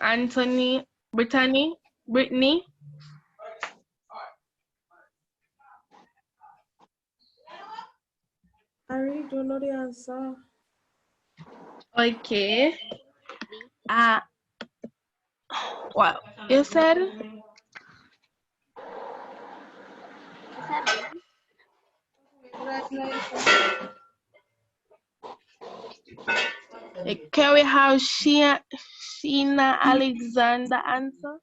I really don't know the answer. Okay. What you said? Can we have Sheena Alexander answer?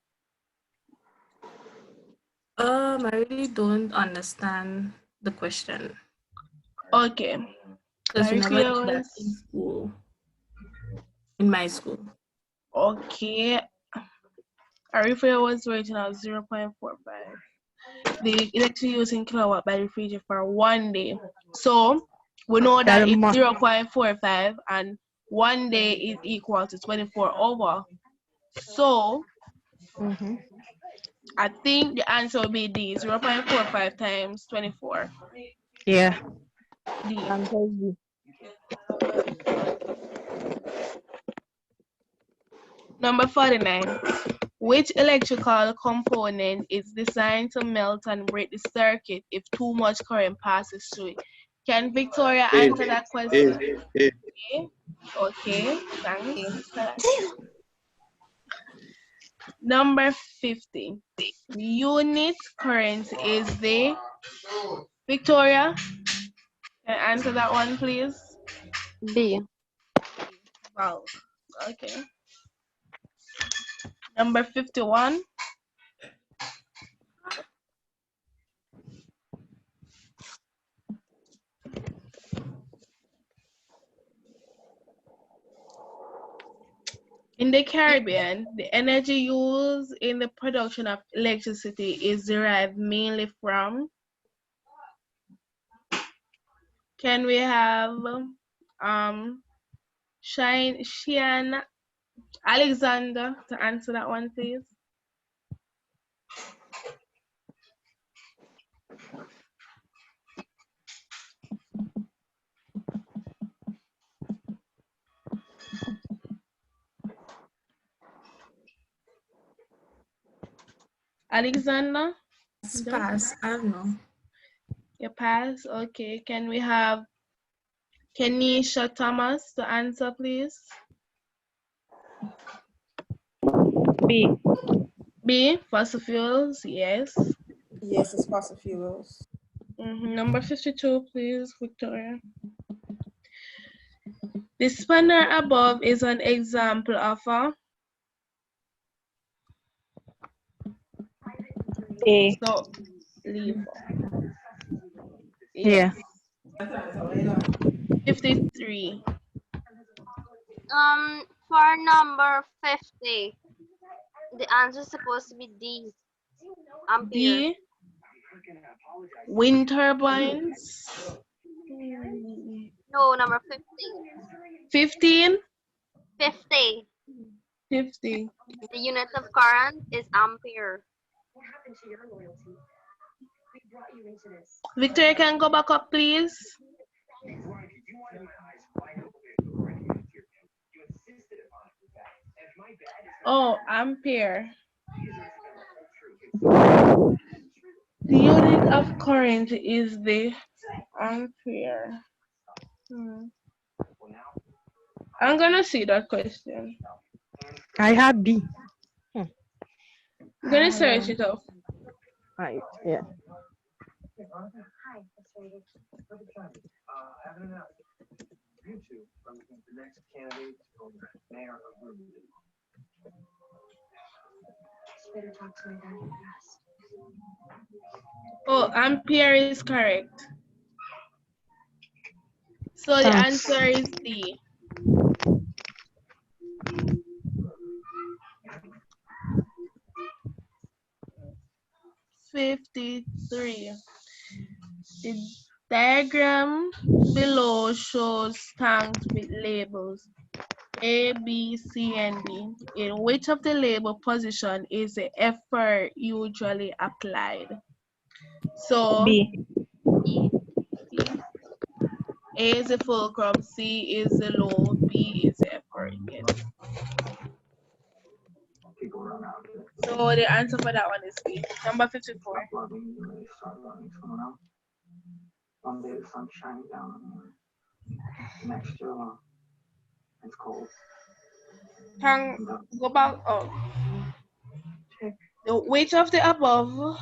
I really don't understand the question. Okay. Because we never did that in school. In my school. Okay. Arifia was rating of 0.45. The electricity used in kilowatt by the refrigerator for 1 day. So we know that it's 0.45 and 1 day is equal to 24 over. So I think the answer will be D, 0.45 times 24. Yeah. D. Number 49. Which electrical component is designed to melt and break the circuit if too much current passes through it? Can Victoria answer that question? Okay, thanks. Number 50. Unit current is the... Victoria, can you answer that one, please? B. Wow. Okay. Number 51. In the Caribbean, the energy used in the production of electricity is derived mainly from... Can we have Shian Alexander to answer that one, please? Alexander? Pass. I don't know. You pass? Okay. Can we have Kenisha Thomas to answer, please? B. B, fossil fuels, yes. Yes, it's fossil fuels. Number 52, please, Victoria. The spanner above is an example of a A. So leave. Yeah. 53. For number 50, the answer is supposed to be D. Ampere. D. Wind turbines. No, number 50. 15. 50. 50. The unit of current is ampere. Victoria, can go back up, please? Oh, ampere. The unit of current is the ampere. I'm gonna see that question. I had B. I'm gonna search it up. Right. Yeah. Oh, ampere is correct. So the Thanks. answer is D. '53. The diagram below shows tanks with labels A, B, C, and D. In which of the label position is the effort usually applied? So B. A is the fulcrum, C is the load, B is the effort. Yes. So the answer for that one is B. Number 54. One day the sun's shining down on you. Next you're alone. It's cold. Can go back up. Which of the above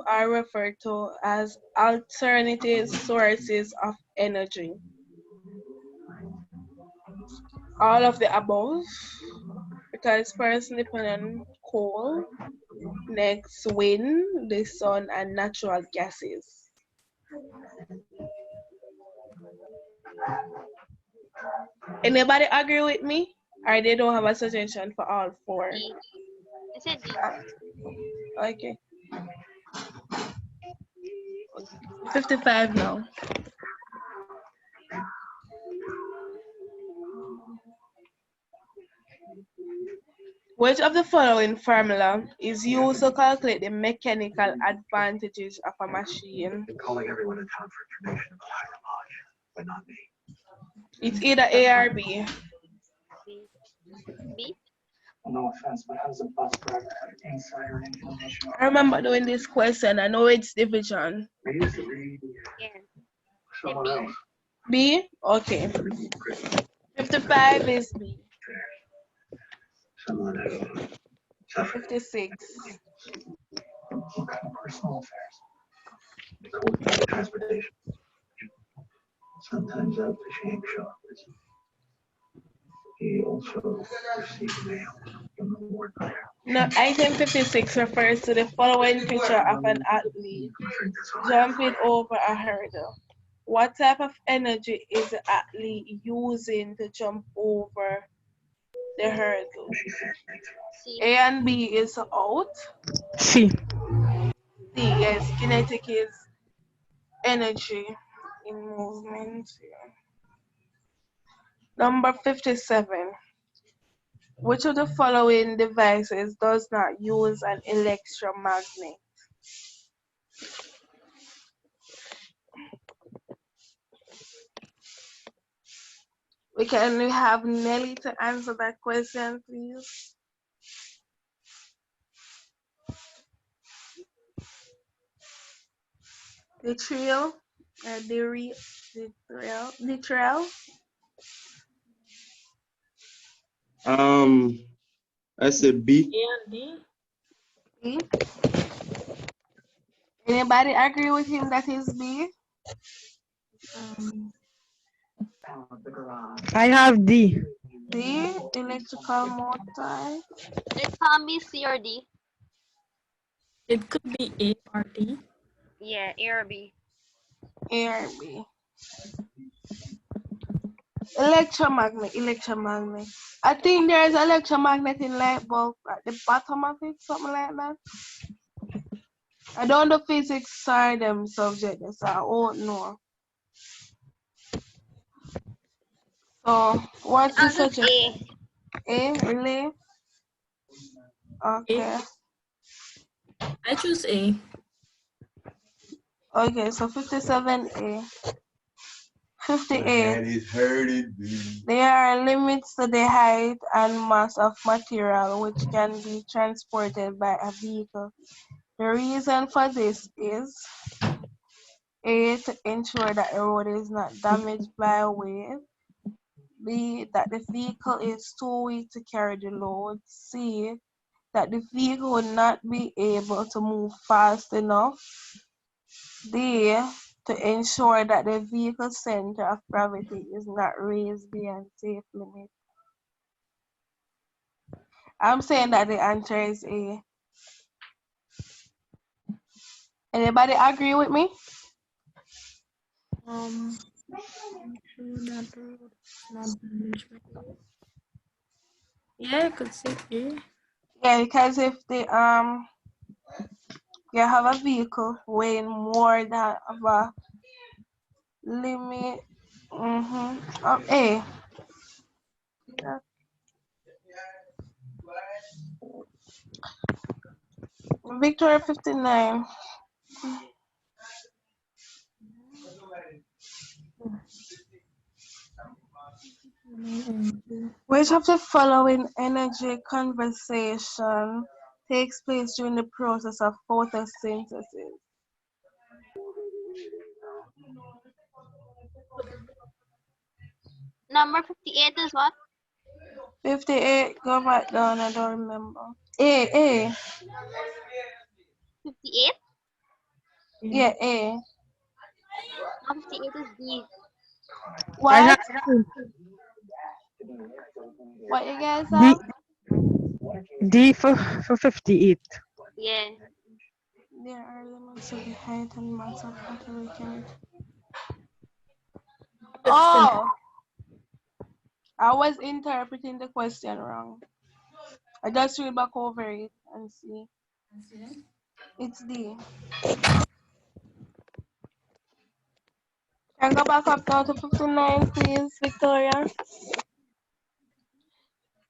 are referred to as alternative sources of energy? All of the above, because first depend on coal, next wind, the sun, and natural gases. Anybody agree with me? Or they don't have a suggestion for all four? D. I said D. Okay. 55 now. Which of the following formula is used to calculate the mechanical advantages of a machine? Calling everyone in town for information about hydroponics, but not me. It's either A or B. B? No offense, but how does a bus driver have insider information? I remember doing this question. I know it's division. Maybe it's read someone else. B? Okay. 55 is B. Someone else. 56. What kind of personal affairs? They coordinate transportation. Sometimes out the shame shop. He also received mail from the ward there. Now, item 56 refers to the following picture of an athlete jumping over a hurdle. What type of energy is the athlete using to jump over the hurdle? A and B is out. C. C, yes, kinetic is energy. in movement. Yeah. Number 57. Which of the following devices does not use an electromagnet? We have Nelly to answer that question, please. The trio, the trail. I said B. A and D. B. Anybody agree with him that is B? I have D. D, electrical motor. It can't be C or D. It could be A or D. Yeah, A or B. A or B. Electromagnet. I think there is electromagnet in light bulb at the bottom of it, something like that. I don't know physics or them subjects, so I won't know. So what's the suggestion? A, really? Okay. I choose A. Okay, so 57A. 58. There are limits to the height and mass of material which can be transported by a vehicle. The reason for this is A, to ensure that the road is not damaged by a wave. B, that the vehicle is too weak to carry the load. C, that the vehicle would not be able to move fast enough. D, to ensure that the vehicle center of gravity is not raised beyond safe limits. I'm saying that the answer is A. Anybody agree with me? Yeah, I could say A. Yeah, because if the you have a vehicle weighing more than a limit of A. Yeah. Victoria 59. Which of the following energy conversation takes place during the process of photosynthesis? Number 58 is what? 58, go back down, I don't remember. A. 58? Yeah, A. No, 58 is D. What? What you guys D. have? D for 58. Yeah. There are limits to the height and mass of material. Oh! I was interpreting the question wrong. I just read back over it and see. It's D. Can I go back up now to 59, please, Victoria?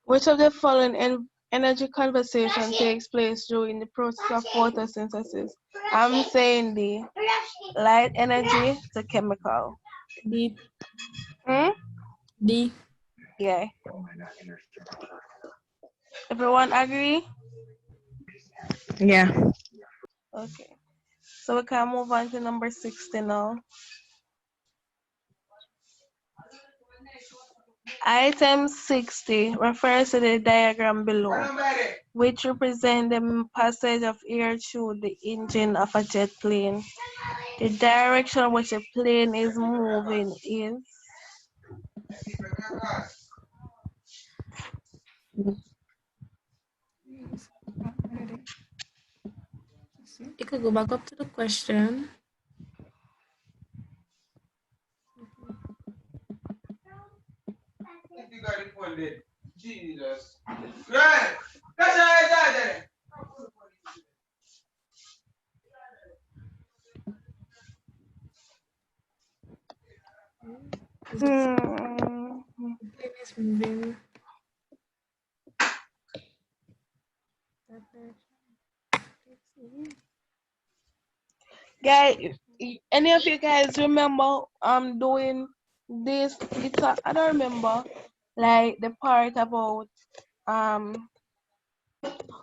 Which of the following energy conversation takes place during the process of photosynthesis? I'm saying D. Light energy to chemical. D. D. Yeah. Everyone agree? Yeah. Okay. So we can move on to number 60 now. Item 60 refers to the diagram below, which represents the passage of air through the engine of a jet plane. The direction which the plane is moving is You could go back up to the question. Jesus. Right. That's right. is moving. Guys, any of you guys remember doing this? I don't remember like the part about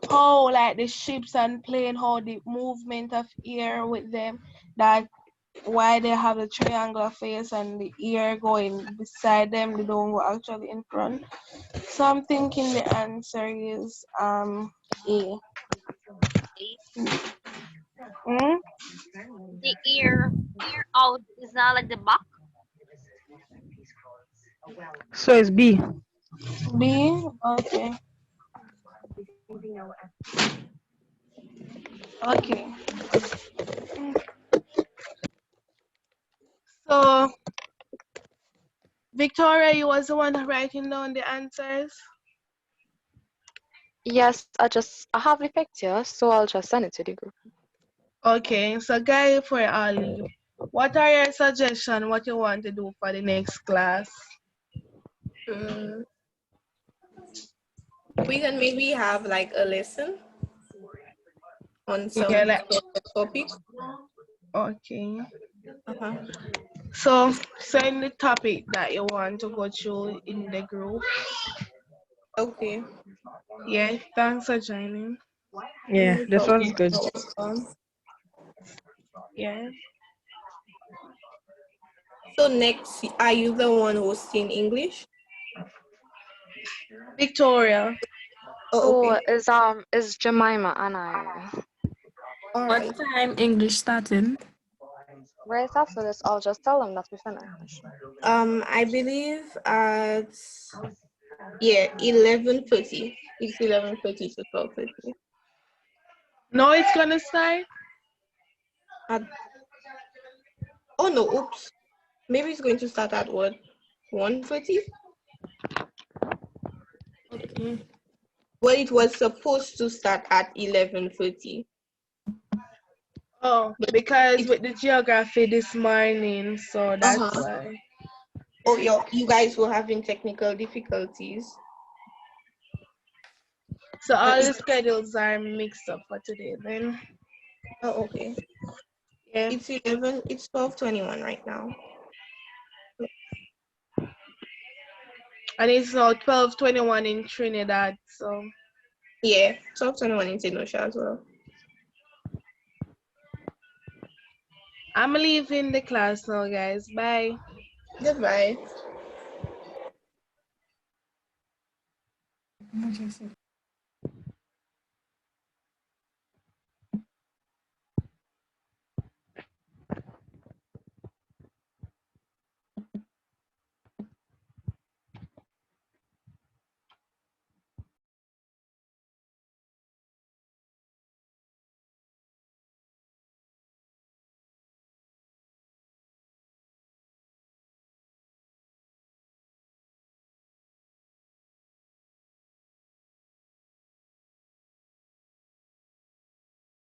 how like the ships and plane, how the movement of air with them, that why they have the triangular face and the ear going beside them, they don't go actually in front. So I'm thinking the answer is A. The ear out is not like the back. So it's B. B? Okay. Okay. So, Victoria, you was the one writing down the answers? Yes, I have the picture, so I'll just send it to the group. Okay, so Guy, for Ali, what are your suggestions, what you want to do for the next class? We can maybe have like a lesson on some topic. Okay. So send the topic that you want to go through in the group. Okay. Yeah, thanks for joining. Yeah, this was good. Yeah. So next, are you the one hosting English? Victoria. Oh, is Jemima and I. What time English starting? Right after this, I'll just tell them that we finished. I believe at 11:30. It's 11:30 to 12:30. No, it's gonna start. Oh no! Oops. Maybe it's going to start at what? 1:30. Okay. Well, it was supposed to start at 11:30. Oh, because with the geography this morning, so that's why. Oh, you guys were having technical difficulties. So all the schedules are mixed up for today then. Oh, okay. Yeah. It's 12:21 right now. And it's now 12:21 in Trinidad, so. Yeah, 12:21 in St. Lucia as well. I'm leaving the class now, guys. Bye. Goodbye.